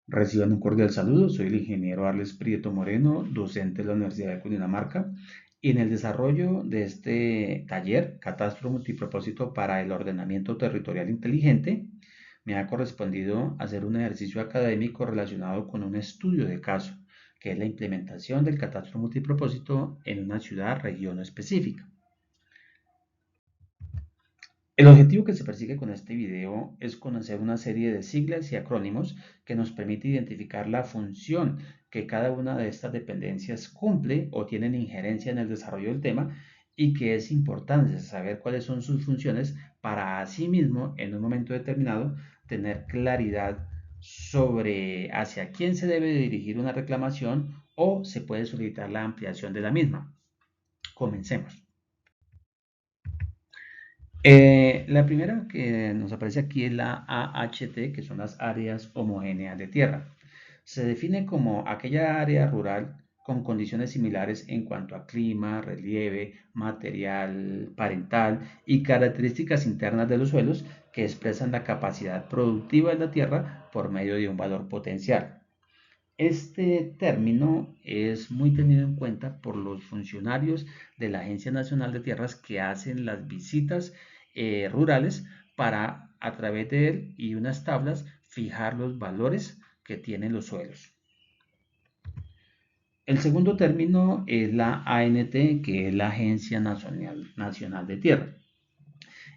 Reciban un cordial saludo, soy el ingeniero Arles Prieto Moreno, docente de la Universidad de Cundinamarca, y en el desarrollo de este taller, Catastro Multipropósito para el Ordenamiento Territorial Inteligente, me ha correspondido hacer un ejercicio académico relacionado con un estudio de caso, que es la implementación del catastro multipropósito en una ciudad, región específica. El objetivo que se persigue con este video es conocer una serie de siglas y acrónimos que nos permite identificar la función que cada una de estas dependencias cumple o tienen injerencia en el desarrollo del tema y que es importante saber cuáles son sus funciones para asimismo en un momento determinado tener claridad sobre hacia quién se debe dirigir una reclamación o se puede solicitar la ampliación de la misma. Comencemos. La primera que nos aparece aquí es la AHT, que son las áreas homogéneas de tierra. Se define como aquella área rural con condiciones similares en cuanto a clima, relieve, material parental y características internas de los suelos que expresan la capacidad productiva de la tierra por medio de un valor potencial. Este término es muy tenido en cuenta por los funcionarios de la Agencia Nacional de Tierras que hacen las visitas rurales para, a través de él y unas tablas, fijar los valores que tienen los suelos. El segundo término es la ANT, que es la Agencia Nacional de Tierra.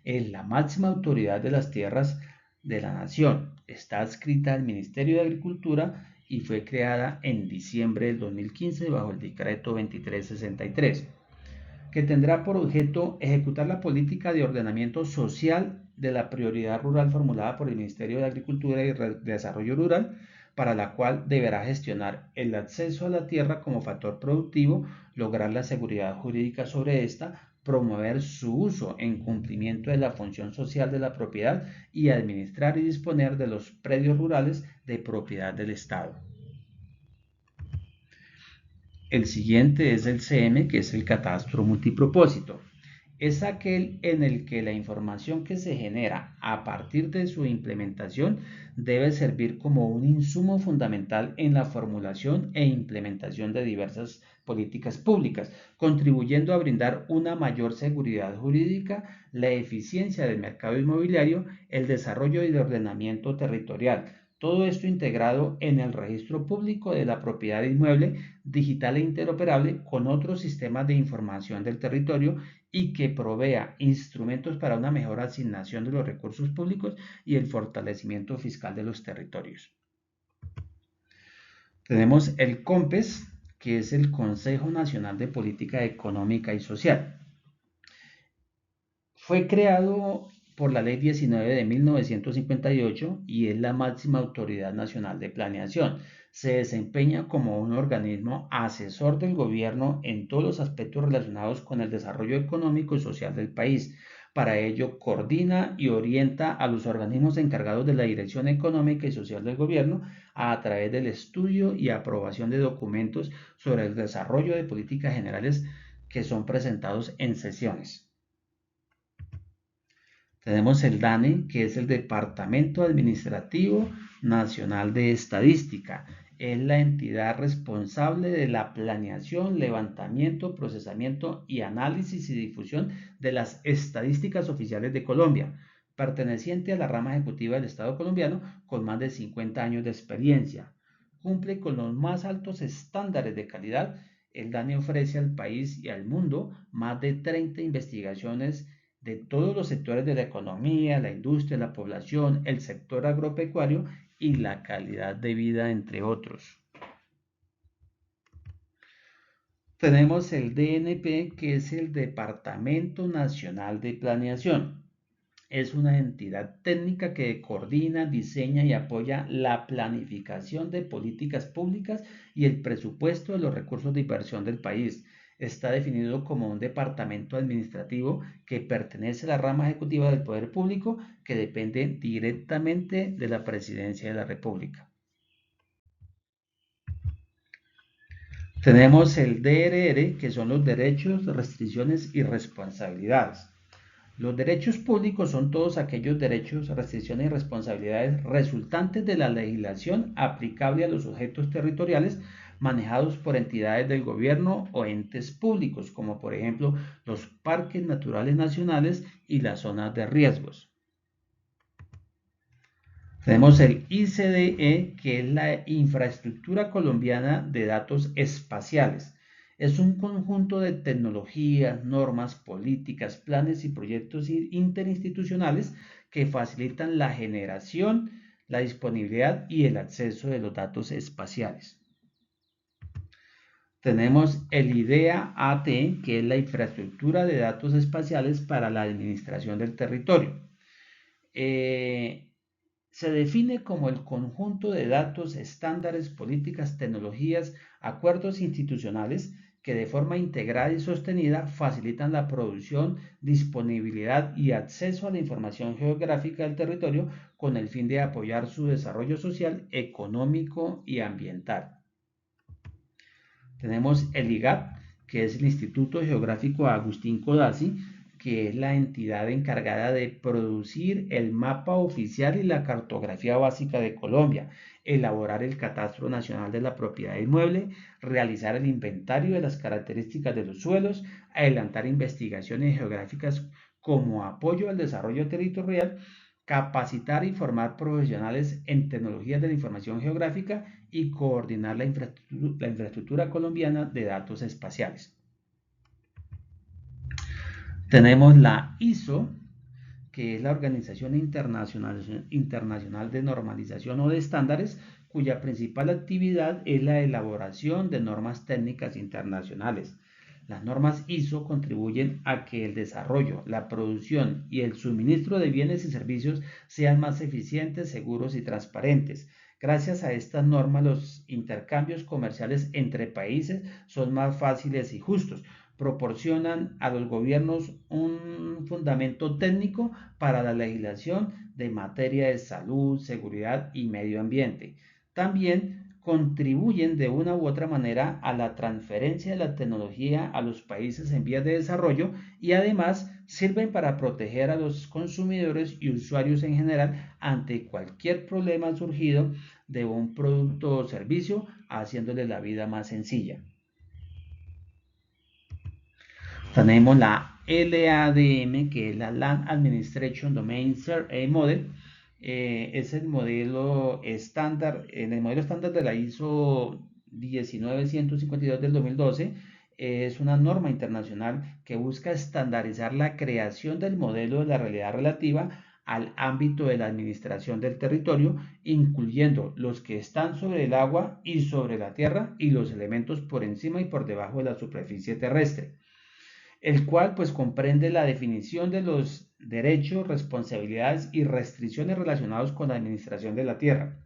Es la máxima autoridad de las tierras de la nación. Está adscrita al Ministerio de Agricultura y fue creada en diciembre del 2015 bajo el decreto 2363, que tendrá por objeto ejecutar la política de ordenamiento social de la prioridad rural formulada por el Ministerio de Agricultura y Desarrollo Rural, para la cual deberá gestionar el acceso a la tierra como factor productivo, lograr la seguridad jurídica sobre esta, promover su uso en cumplimiento de la función social de la propiedad y administrar y disponer de los predios rurales de propiedad del Estado. El siguiente es el CM, que es el catastro multipropósito. Es aquel en el que la información que se genera a partir de su implementación debe servir como un insumo fundamental en la formulación e implementación de diversas políticas públicas, contribuyendo a brindar una mayor seguridad jurídica, la eficiencia del mercado inmobiliario, el desarrollo y el ordenamiento territorial. Todo esto integrado en el registro público de la propiedad inmueble, digital e interoperable con otros sistemas de información del territorio y que provea instrumentos para una mejor asignación de los recursos públicos y el fortalecimiento fiscal de los territorios. Tenemos el COMPES, que es el Consejo Nacional de Política Económica y Social. Fue creado por la Ley 19 de 1958 y es la máxima autoridad nacional de planeación. Se desempeña como un organismo asesor del gobierno en todos los aspectos relacionados con el desarrollo económico y social del país. Para ello, coordina y orienta a los organismos encargados de la dirección económica y social del gobierno a través del estudio y aprobación de documentos sobre el desarrollo de políticas generales que son presentados en sesiones. Tenemos el DANE, que es el Departamento Administrativo Nacional de Estadística. Es la entidad responsable de la planeación, levantamiento, procesamiento y análisis y difusión de las estadísticas oficiales de Colombia, perteneciente a la rama ejecutiva del Estado colombiano con más de 50 años de experiencia. Cumple con los más altos estándares de calidad. El DANE ofrece al país y al mundo más de 30 investigaciones de todos los sectores de la economía, la industria, la población, el sector agropecuario y la calidad de vida, entre otros. Tenemos el DNP, que es el Departamento Nacional de Planeación. Es una entidad técnica que coordina, diseña y apoya la planificación de políticas públicas y el presupuesto de los recursos de inversión del país. Está definido como un departamento administrativo que pertenece a la rama ejecutiva del poder público que depende directamente de la Presidencia de la República. Tenemos el DRR, que son los derechos, restricciones y responsabilidades. Los derechos públicos son todos aquellos derechos, restricciones y responsabilidades resultantes de la legislación aplicable a los sujetos territoriales manejados por entidades del gobierno o entes públicos, como por ejemplo los parques naturales nacionales y las zonas de riesgos. Tenemos el ICDE, que es la Infraestructura Colombiana de Datos Espaciales. Es un conjunto de tecnologías, normas, políticas, planes y proyectos interinstitucionales que facilitan la generación, la disponibilidad y el acceso de los datos espaciales. Tenemos el IDEA-AT, que es la Infraestructura de Datos Espaciales para la Administración del Territorio. Se define como el conjunto de datos, estándares, políticas, tecnologías, acuerdos institucionales que de forma integrada y sostenida facilitan la producción, disponibilidad y acceso a la información geográfica del territorio con el fin de apoyar su desarrollo social, económico y ambiental. Tenemos el IGAT, que es el Instituto Geográfico Agustín Codazzi, que es la entidad encargada de producir el mapa oficial y la cartografía básica de Colombia, elaborar el catastro nacional de la propiedad inmueble, realizar el inventario de las características de los suelos, adelantar investigaciones geográficas como apoyo al desarrollo territorial, capacitar y formar profesionales en tecnologías de la información geográfica y coordinar la infraestructura colombiana de datos espaciales. Tenemos la ISO, que es la Organización Internacional de Normalización o de Estándares, cuya principal actividad es la elaboración de normas técnicas internacionales. Las normas ISO contribuyen a que el desarrollo, la producción y el suministro de bienes y servicios sean más eficientes, seguros y transparentes. Gracias a estas normas, los intercambios comerciales entre países son más fáciles y justos. Proporcionan a los gobiernos un fundamento técnico para la legislación de materia de salud, seguridad y medio ambiente. También contribuyen de una u otra manera a la transferencia de la tecnología a los países en vías de desarrollo y además sirven para proteger a los consumidores y usuarios en general ante cualquier problema surgido de un producto o servicio, haciéndole la vida más sencilla. Tenemos la LADM, que es la Land Administration Domain Model. Es el modelo estándar, en el modelo estándar de la ISO 19152 del 2012. Es una norma internacional que busca estandarizar la creación del modelo de la realidad relativa al ámbito de la administración del territorio, incluyendo los que están sobre el agua y sobre la tierra y los elementos por encima y por debajo de la superficie terrestre, el cual pues comprende la definición de los derechos, responsabilidades y restricciones relacionados con la administración de la tierra.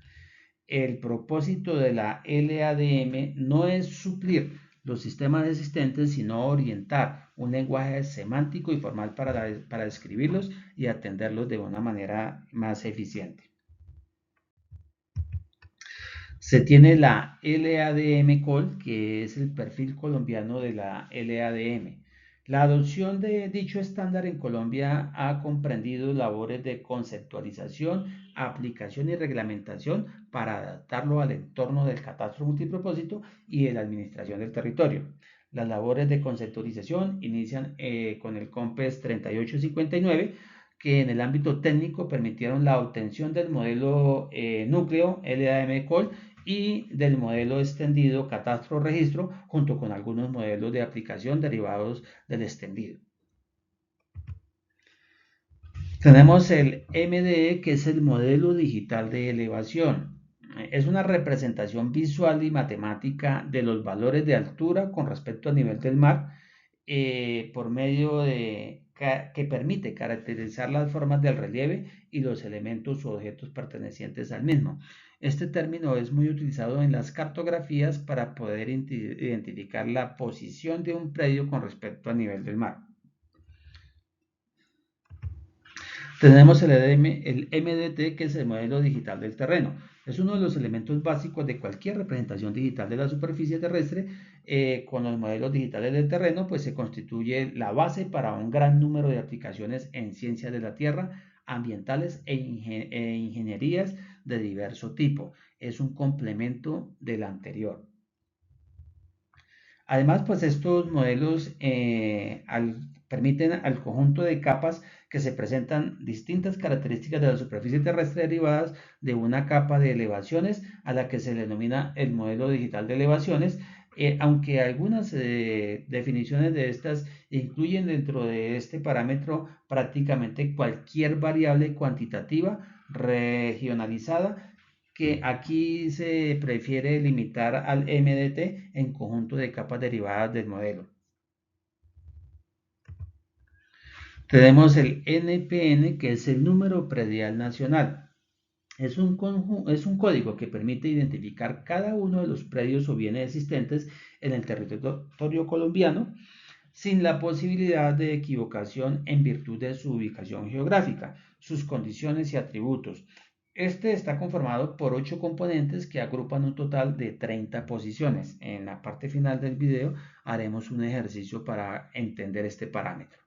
El propósito de la LADM no es suplir los sistemas existentes, sino orientar un lenguaje semántico y formal para describirlos y atenderlos de una manera más eficiente. Se tiene la LADM Col, que es el perfil colombiano de la LADM. La adopción de dicho estándar en Colombia ha comprendido labores de conceptualización, aplicación y reglamentación para adaptarlo al entorno del catastro multipropósito y de la administración del territorio. Las labores de conceptualización inician con el COMPES 3859, que en el ámbito técnico permitieron la obtención del modelo núcleo LADM-COL y del modelo extendido catastro-registro, junto con algunos modelos de aplicación derivados del extendido. Tenemos el MDE, que es el modelo digital de elevación. Es una representación visual y matemática de los valores de altura con respecto al nivel del mar, por medio de que permite caracterizar las formas del relieve y los elementos u objetos pertenecientes al mismo. Este término es muy utilizado en las cartografías para poder identificar la posición de un predio con respecto al nivel del mar. Tenemos el MDT, que es el modelo digital del terreno. Es uno de los elementos básicos de cualquier representación digital de la superficie terrestre. Con los modelos digitales del terreno, pues se constituye la base para un gran número de aplicaciones en ciencias de la Tierra, ambientales e ingenierías de diverso tipo. Es un complemento del anterior. Además, pues estos modelos permiten al conjunto de capas que se presentan distintas características de la superficie terrestre derivadas de una capa de elevaciones a la que se le denomina el modelo digital de elevaciones, aunque algunas definiciones de estas incluyen dentro de este parámetro prácticamente cualquier variable cuantitativa regionalizada, que aquí se prefiere limitar al MDT en conjunto de capas derivadas del modelo. Tenemos el NPN, que es el número predial nacional. Es un código que permite identificar cada uno de los predios o bienes existentes en el territorio colombiano sin la posibilidad de equivocación en virtud de su ubicación geográfica, sus condiciones y atributos. Este está conformado por 8 componentes que agrupan un total de 30 posiciones. En la parte final del video haremos un ejercicio para entender este parámetro.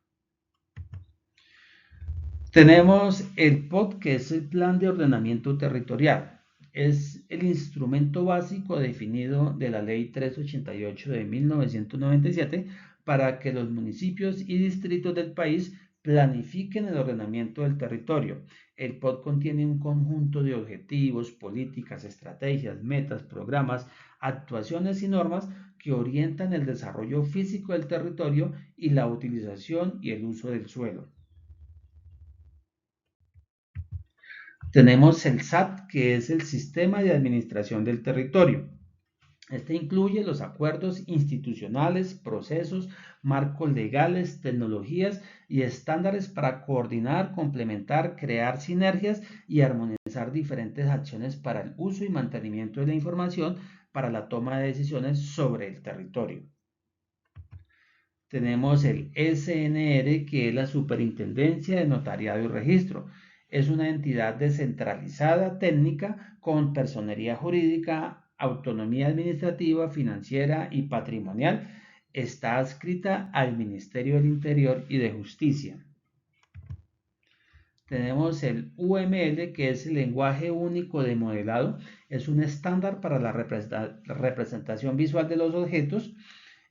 Tenemos el POT, que es el Plan de Ordenamiento Territorial. Es el instrumento básico definido de la Ley 388 de 1997 para que los municipios y distritos del país planifiquen el ordenamiento del territorio. El POT contiene un conjunto de objetivos, políticas, estrategias, metas, programas, actuaciones y normas que orientan el desarrollo físico del territorio y la utilización y el uso del suelo. Tenemos el SAT, que es el Sistema de Administración del Territorio. Este incluye los acuerdos institucionales, procesos, marcos legales, tecnologías y estándares para coordinar, complementar, crear sinergias y armonizar diferentes acciones para el uso y mantenimiento de la información para la toma de decisiones sobre el territorio. Tenemos el SNR, que es la Superintendencia de Notariado y Registro. Es una entidad descentralizada técnica con personería jurídica, autonomía administrativa, financiera y patrimonial. Está adscrita al Ministerio del Interior y de Justicia. Tenemos el UML, que es el lenguaje único de modelado. Es un estándar para la representación visual de los objetos,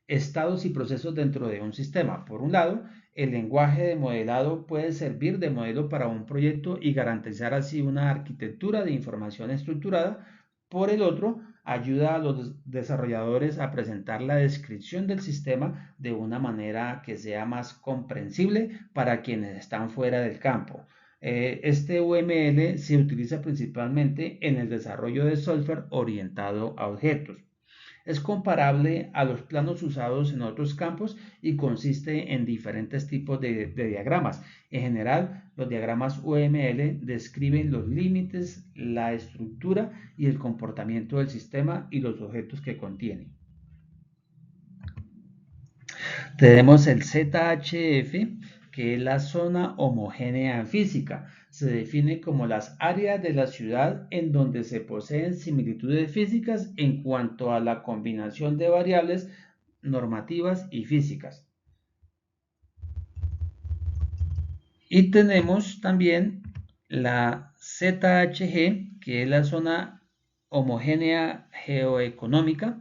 estados y procesos dentro de un sistema. Por un lado, el lenguaje de modelado puede servir de modelo para un proyecto y garantizar así una arquitectura de información estructurada. Por el otro, ayuda a los desarrolladores a presentar la descripción del sistema de una manera que sea más comprensible para quienes están fuera del campo. Este UML se utiliza principalmente en el desarrollo de software orientado a objetos. Es comparable a los planos usados en otros campos y consiste en diferentes tipos de diagramas. En general, los diagramas UML describen los límites, la estructura y el comportamiento del sistema y los objetos que contiene. Tenemos el ZHF, que es la zona homogénea física. Se define como las áreas de la ciudad en donde se poseen similitudes físicas en cuanto a la combinación de variables normativas y físicas. Y tenemos también la ZHG, que es la zona homogénea geoeconómica,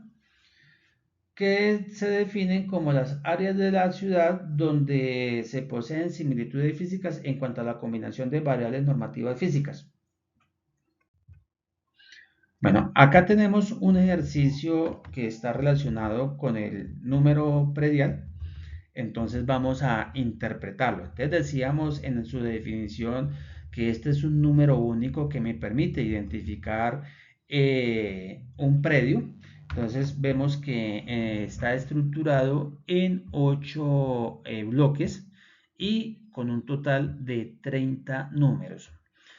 que se definen como las áreas de la ciudad donde se poseen similitudes físicas en cuanto a la combinación de variables normativas físicas. Bueno, acá tenemos un ejercicio que está relacionado con el número predial, entonces vamos a interpretarlo. Entonces decíamos en su definición que este es un número único que me permite identificar un predio. Entonces vemos que está estructurado en 8 bloques y con un total de 30 números.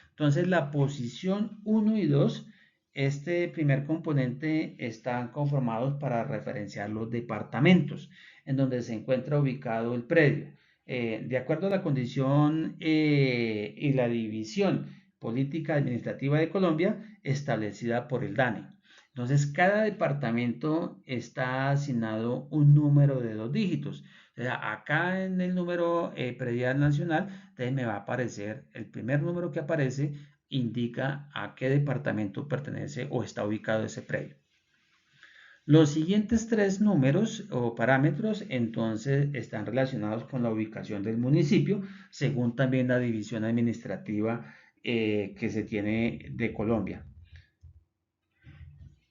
Entonces la posición 1 y 2, este primer componente, están conformados para referenciar los departamentos en donde se encuentra ubicado el predio. De acuerdo a la condición y la división Política Administrativa de Colombia, establecida por el DANE. Entonces, cada departamento está asignado un número de 2 dígitos. O sea, acá en el número predial nacional, entonces me va a aparecer, el primer número que aparece indica a qué departamento pertenece o está ubicado ese predio. Los siguientes 3 números o parámetros entonces están relacionados con la ubicación del municipio, según también la división administrativa que se tiene de Colombia.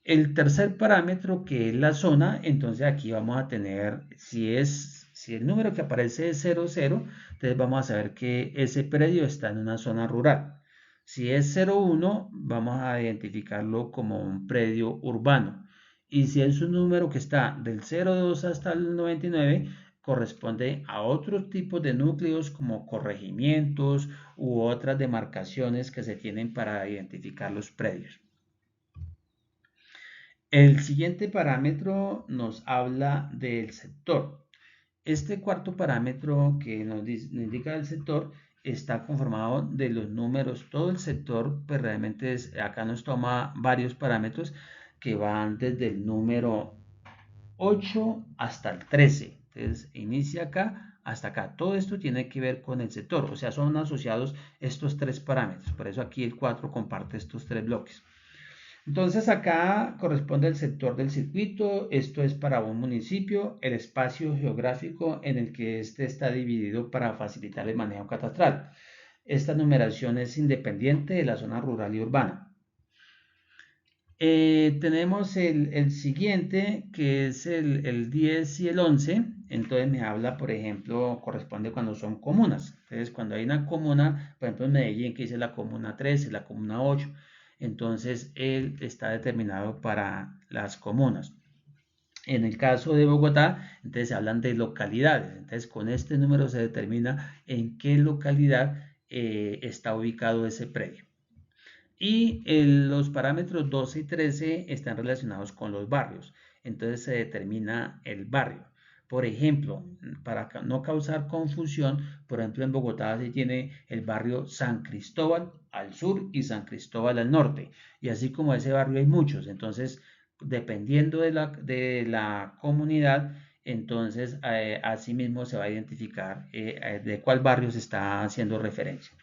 El tercer parámetro, que es la zona, entonces aquí vamos a tener, si el número que aparece es 00, entonces vamos a saber que ese predio está en una zona rural. Si es 01, vamos a identificarlo como un predio urbano. Y si es un número que está del 02 hasta el 99, corresponde a otros tipos de núcleos como corregimientos u otras demarcaciones que se tienen para identificar los predios. El siguiente parámetro nos habla del sector. Este cuarto parámetro que nos indica el sector está conformado de los números. Todo el sector, pues realmente acá nos toma varios parámetros que van desde el número 8 hasta el 13. Entonces, inicia acá hasta acá. Todo esto tiene que ver con el sector, o sea, son asociados estos 3 parámetros. Por eso aquí el 4 comparte estos 3 bloques. Entonces acá corresponde el sector del circuito, esto es para un municipio, el espacio geográfico en el que este está dividido para facilitar el manejo catastral. Esta numeración es independiente de la zona rural y urbana. Tenemos el siguiente, que es el 10 y el 11. Entonces me habla, por ejemplo, corresponde cuando son comunas. Entonces cuando hay una comuna, por ejemplo en Medellín, que dice la comuna 13, la comuna 8, entonces él está determinado para las comunas. En el caso de Bogotá, entonces se hablan de localidades. Entonces con este número se determina en qué localidad está ubicado ese predio. Y los parámetros 12 y 13 están relacionados con los barrios. Entonces se determina el barrio. Por ejemplo, para no causar confusión, por ejemplo en Bogotá se tiene el barrio San Cristóbal al sur y San Cristóbal al norte. Y así como ese barrio hay muchos. Entonces, dependiendo de la comunidad, entonces así mismo se va a identificar de cuál barrio se está haciendo referencia.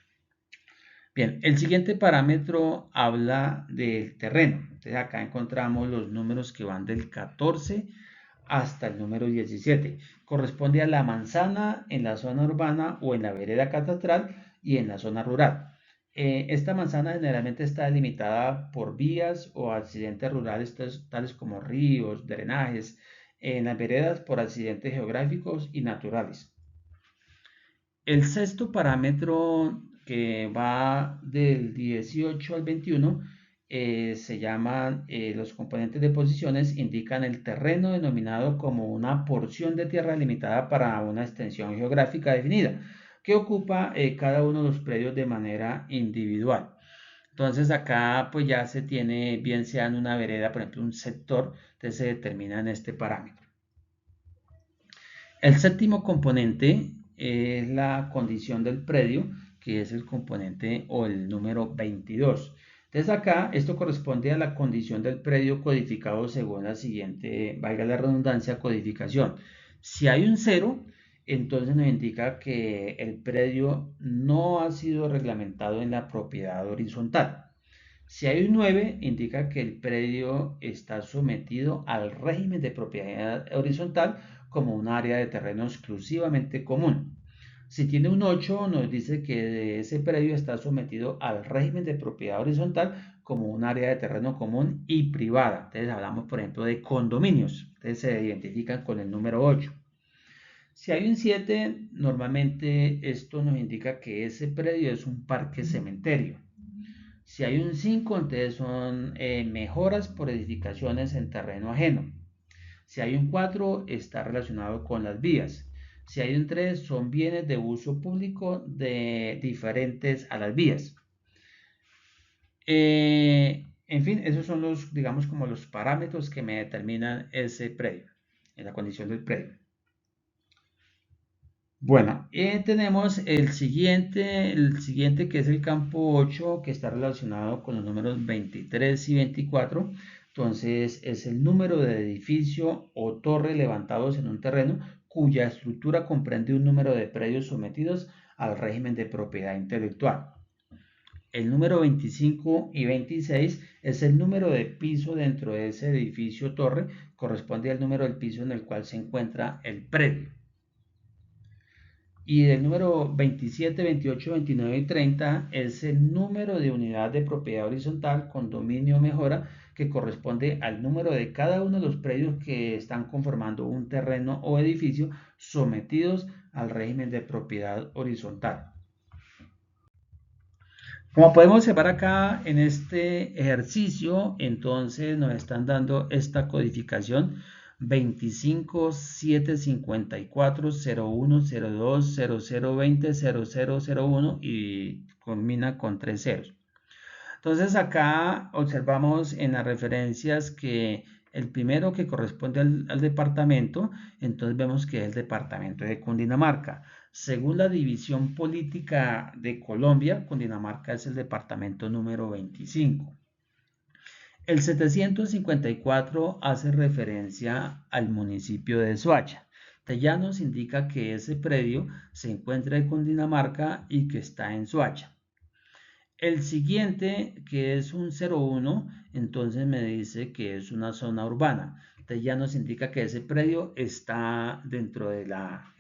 Bien, el siguiente parámetro habla del terreno. Entonces acá encontramos los números que van del 14 hasta el número 17. Corresponde a la manzana en la zona urbana o en la vereda catastral y en la zona rural. Esta manzana generalmente está delimitada por vías o accidentes rurales tales como ríos, drenajes, en las veredas por accidentes geográficos y naturales. El sexto parámetro, que va del 18 al 21, se llaman los componentes de posiciones, indican el terreno denominado como una porción de tierra limitada para una extensión geográfica definida, que ocupa cada uno de los predios de manera individual. Entonces acá pues ya se tiene, bien sea en una vereda, por ejemplo un sector, entonces se determina en este parámetro. El séptimo componente es la condición del predio, que es el componente o el número 22. Entonces acá esto corresponde a la condición del predio codificado según la siguiente, valga la redundancia, codificación. Si hay un 0, entonces nos indica que el predio no ha sido reglamentado en la propiedad horizontal. Si hay un 9, indica que el predio está sometido al régimen de propiedad horizontal como un área de terreno exclusivamente común. Si tiene un 8, nos dice que ese predio está sometido al régimen de propiedad horizontal como un área de terreno común y privada. Entonces hablamos, por ejemplo, de condominios. Entonces se identifican con el número 8. Si hay un 7, normalmente esto nos indica que ese predio es un parque cementerio. Si hay un 5, entonces son mejoras por edificaciones en terreno ajeno. Si hay un 4, está relacionado con las vías. Si hay un 3, son bienes de uso público diferentes a las vías. En fin, esos son los, digamos, como los parámetros que me determinan ese predio, en la condición del predio. Bueno, tenemos el siguiente que es el campo 8 que está relacionado con los números 23 y 24. Entonces es el número de edificio o torre levantados en un terreno cuya estructura comprende un número de predios sometidos al régimen de propiedad intelectual. El número 25 y 26 es el número de piso dentro de ese edificio o torre, corresponde al número del piso en el cual se encuentra el predio. Y el número 27, 28, 29 y 30 es el número de unidad de propiedad horizontal con dominio o mejora que corresponde al número de cada uno de los predios que están conformando un terreno o edificio sometidos al régimen de propiedad horizontal. Como podemos observar acá en este ejercicio, entonces nos están dando esta codificación 25 7 54 01 02 00 20 0001 y culmina con 3 ceros. Entonces acá observamos en las referencias que el primero que corresponde al departamento, entonces vemos que es el departamento de Cundinamarca. Según la división política de Colombia, Cundinamarca es el departamento número 25. El 754 hace referencia al municipio de Soacha. Ya nos indica que ese predio se encuentra en Cundinamarca y que está en Soacha. El siguiente, que es un 01, entonces me dice que es una zona urbana. Entonces ya nos indica que ese predio está dentro de la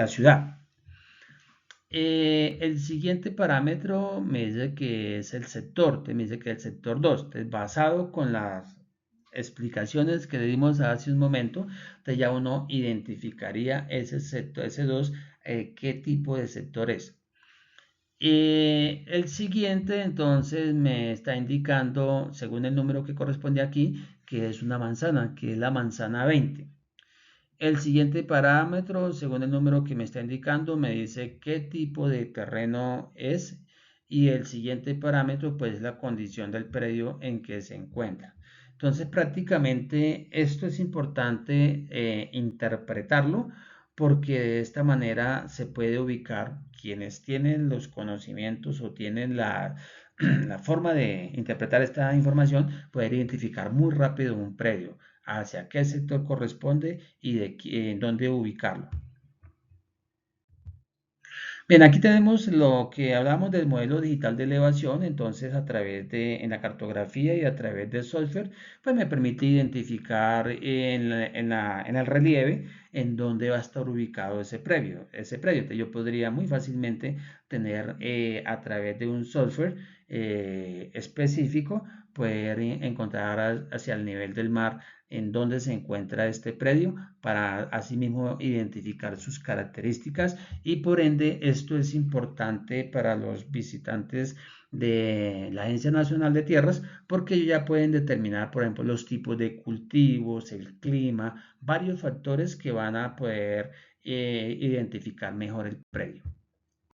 ciudad. El siguiente parámetro me dice que es el sector, me dice que es el sector 2. Entonces, basado con las explicaciones que le dimos hace un momento, entonces ya uno identificaría ese sector, ese 2, qué tipo de sector es. El siguiente entonces me está indicando, según el número que corresponde aquí, que es una manzana, que es la manzana 20. El siguiente parámetro, según el número que me está indicando, me dice qué tipo de terreno es. Y el siguiente parámetro, pues, la condición del predio en que se encuentra. Entonces, prácticamente esto es importante interpretarlo porque de esta manera se puede ubicar quienes tienen los conocimientos o tienen la forma de interpretar esta información, poder identificar muy rápido un predio, hacia qué sector corresponde y en dónde ubicarlo. Bien, aquí tenemos lo que hablamos del modelo digital de elevación, entonces a través en la cartografía y a través del software, pues me permite identificar en el relieve en dónde va a estar ubicado ese predio. Entonces, yo podría muy fácilmente tener a través de un software específico, poder encontrar hacia el nivel del mar en dónde se encuentra este predio para asimismo identificar sus características y por ende esto es importante para los visitantes de la Agencia Nacional de Tierras porque ellos ya pueden determinar, por ejemplo, los tipos de cultivos, el clima, varios factores que van a poder identificar mejor el predio.